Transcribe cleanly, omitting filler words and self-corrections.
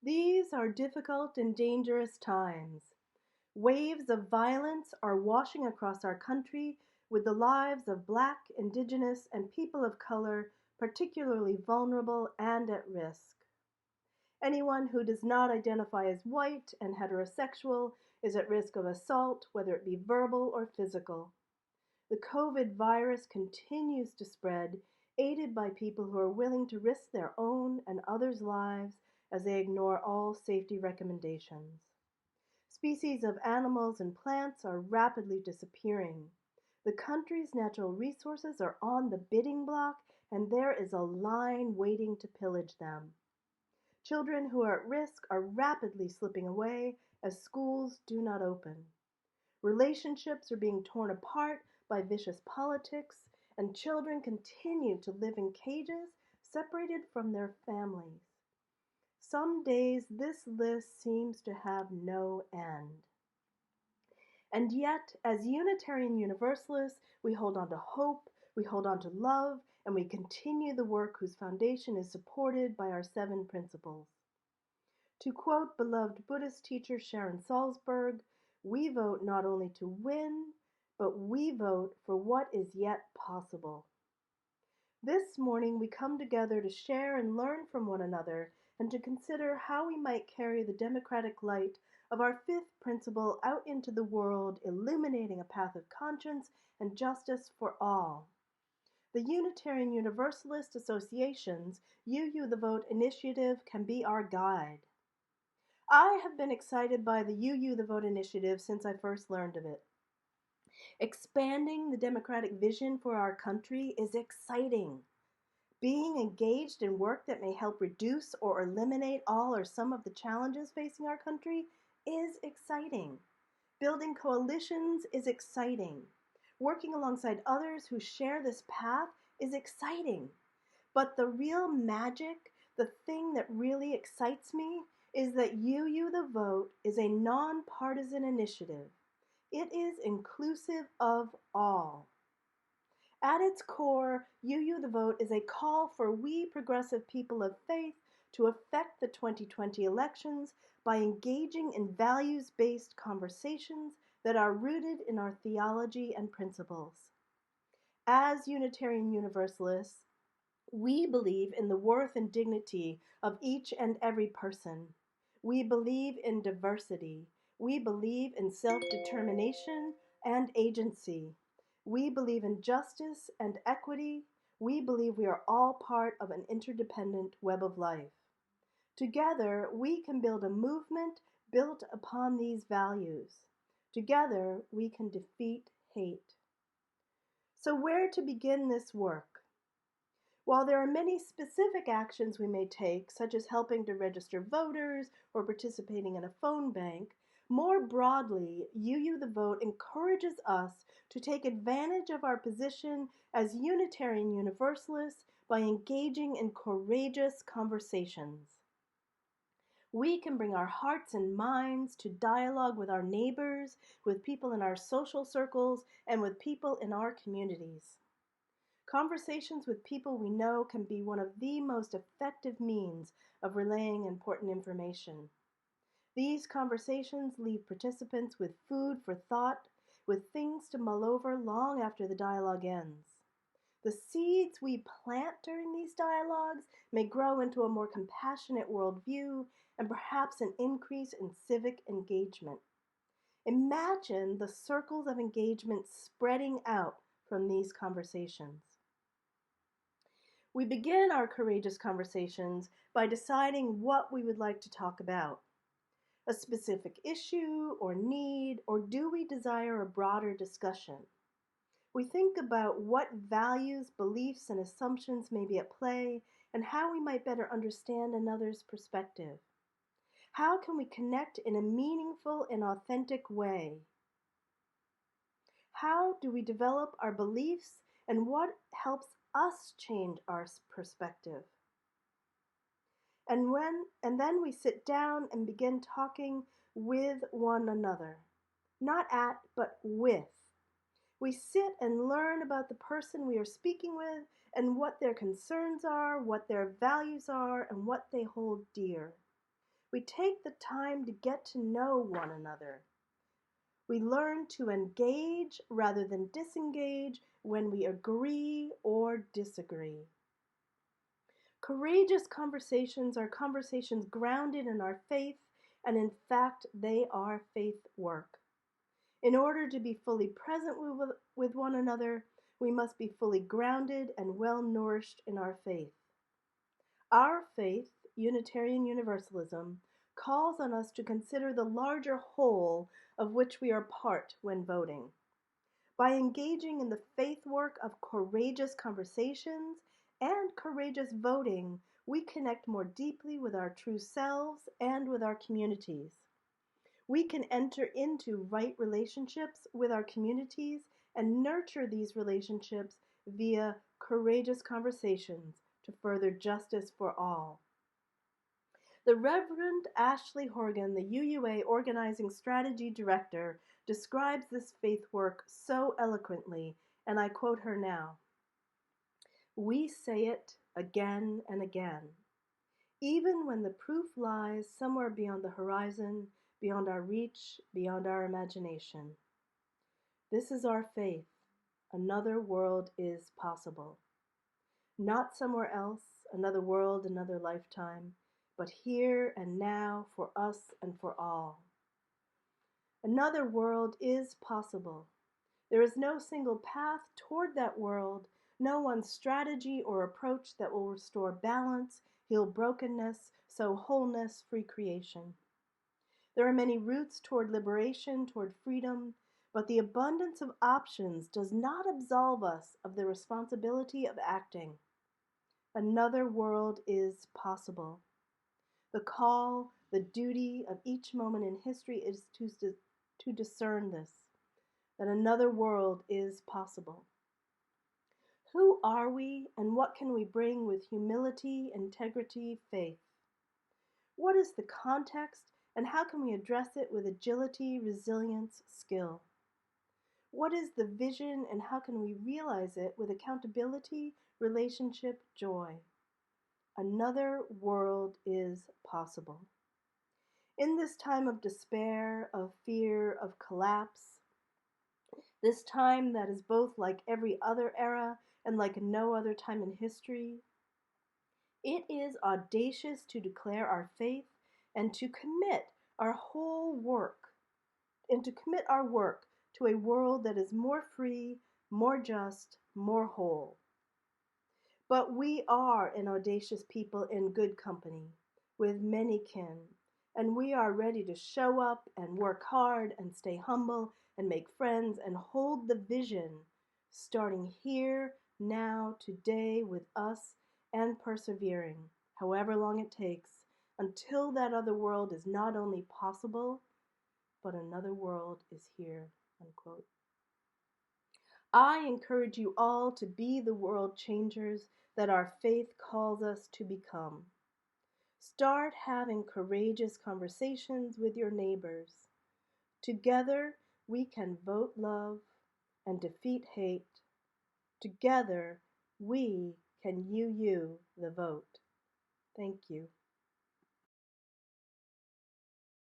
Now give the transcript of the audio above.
These are difficult and dangerous times. Waves of violence are washing across our country with the lives of Black, Indigenous, and people of color particularly vulnerable and at risk. Anyone who does not identify as white and heterosexual is at risk of assault, whether it be verbal or physical. The COVID virus continues to spread, aided by people who are willing to risk their own and others' lives as they ignore all safety recommendations. Species of animals and plants are rapidly disappearing. The country's natural resources are on the bidding block, and there is a line waiting to pillage them. Children who are at risk are rapidly slipping away as schools do not open. Relationships are being torn apart by vicious politics, and children continue to live in cages separated from their families. Some days this list seems to have no end. And yet, as Unitarian Universalists, we hold on to hope, we hold on to love, and we continue the work whose foundation is supported by our 7 principles. To quote beloved Buddhist teacher Sharon Salzberg, we vote not only to win, but we vote for what is yet possible. This morning we come together to share and learn from one another and to consider how we might carry the democratic light of our 5th principle out into the world, illuminating a path of conscience and justice for all. The Unitarian Universalist Association's UU the Vote initiative can be our guide. I have been excited by the UU the Vote initiative since I first learned of it. Expanding the democratic vision for our country is exciting. Being engaged in work that may help reduce or eliminate all or some of the challenges facing our country is exciting. Building coalitions is exciting. Working alongside others who share this path is exciting. But the real magic, the thing that really excites me, is that UU the Vote is a nonpartisan initiative. It is inclusive of all. At its core, UU the Vote is a call for we progressive people of faith to affect the 2020 elections by engaging in values-based conversations that are rooted in our theology and principles. As Unitarian Universalists, we believe in the worth and dignity of each and every person. We believe in diversity. We believe in self-determination and agency. We believe in justice and equity. We believe we are all part of an interdependent web of life. Together, we can build a movement built upon these values. Together, we can defeat hate. So where to begin this work? While there are many specific actions we may take, such as helping to register voters or participating in a phone bank, more broadly, UU the Vote encourages us to take advantage of our position as Unitarian Universalists by engaging in courageous conversations. We can bring our hearts and minds to dialogue with our neighbors, with people in our social circles, and with people in our communities. Conversations with people we know can be one of the most effective means of relaying important information. These conversations leave participants with food for thought, with things to mull over long after the dialogue ends. The seeds we plant during these dialogues may grow into a more compassionate worldview and perhaps an increase in civic engagement. Imagine the circles of engagement spreading out from these conversations. We begin our courageous conversations by deciding what we would like to talk about. A specific issue or need, or do we desire a broader discussion? We think about what values, beliefs, and assumptions may be at play and how we might better understand another's perspective. How can we connect in a meaningful and authentic way? How do we develop our beliefs and what helps us change our perspective? And then we sit down and begin talking with one another. Not at, but with. We sit and learn about the person we are speaking with and what their concerns are, what their values are, and what they hold dear. We take the time to get to know one another. We learn to engage rather than disengage when we agree or disagree. Courageous conversations are conversations grounded in our faith, and in fact, they are faith work. In order to be fully present with one another, we must be fully grounded and well nourished in our faith. Our faith, Unitarian Universalism, calls on us to consider the larger whole of which we are part when voting. By engaging in the faith work of courageous conversations and courageous voting, we connect more deeply with our true selves and with our communities. We can enter into right relationships with our communities and nurture these relationships via courageous conversations to further justice for all. The Reverend Ashley Horgan, the UUA Organizing Strategy Director, describes this faith work so eloquently, and I quote her now. "We say it again and again, even when the proof lies somewhere beyond the horizon, beyond our reach, beyond our imagination. This is our faith. Another world is possible. Not somewhere else, another world, another lifetime, but here and now for us and for all. Another world is possible. There is no single path toward that world, no one strategy or approach that will restore balance, heal brokenness, sow wholeness, free creation. There are many routes toward liberation, toward freedom, but the abundance of options does not absolve us of the responsibility of acting. Another world is possible. The call, the duty of each moment in history is to discern this, that another world is possible. Who are we and what can we bring with humility, integrity, faith? What is the context and how can we address it with agility, resilience, skill? What is the vision and how can we realize it with accountability, relationship, joy? Another world is possible. In this time of despair, of fear, of collapse, this time that is both like every other era and like no other time in history, it is audacious to declare our faith and to commit our whole work, and to commit our work to a world that is more free, more just, more whole. But we are an audacious people in good company, with many kin, and we are ready to show up and work hard and stay humble and make friends and hold the vision, starting here, now, today with us and persevering, however long it takes, until that other world is not only possible, but another world is here." Unquote. I encourage you all to be the world changers that our faith calls us to become. Start having courageous conversations with your neighbors. Together, we can vote love and defeat hate. Together, we can you the vote. Thank you.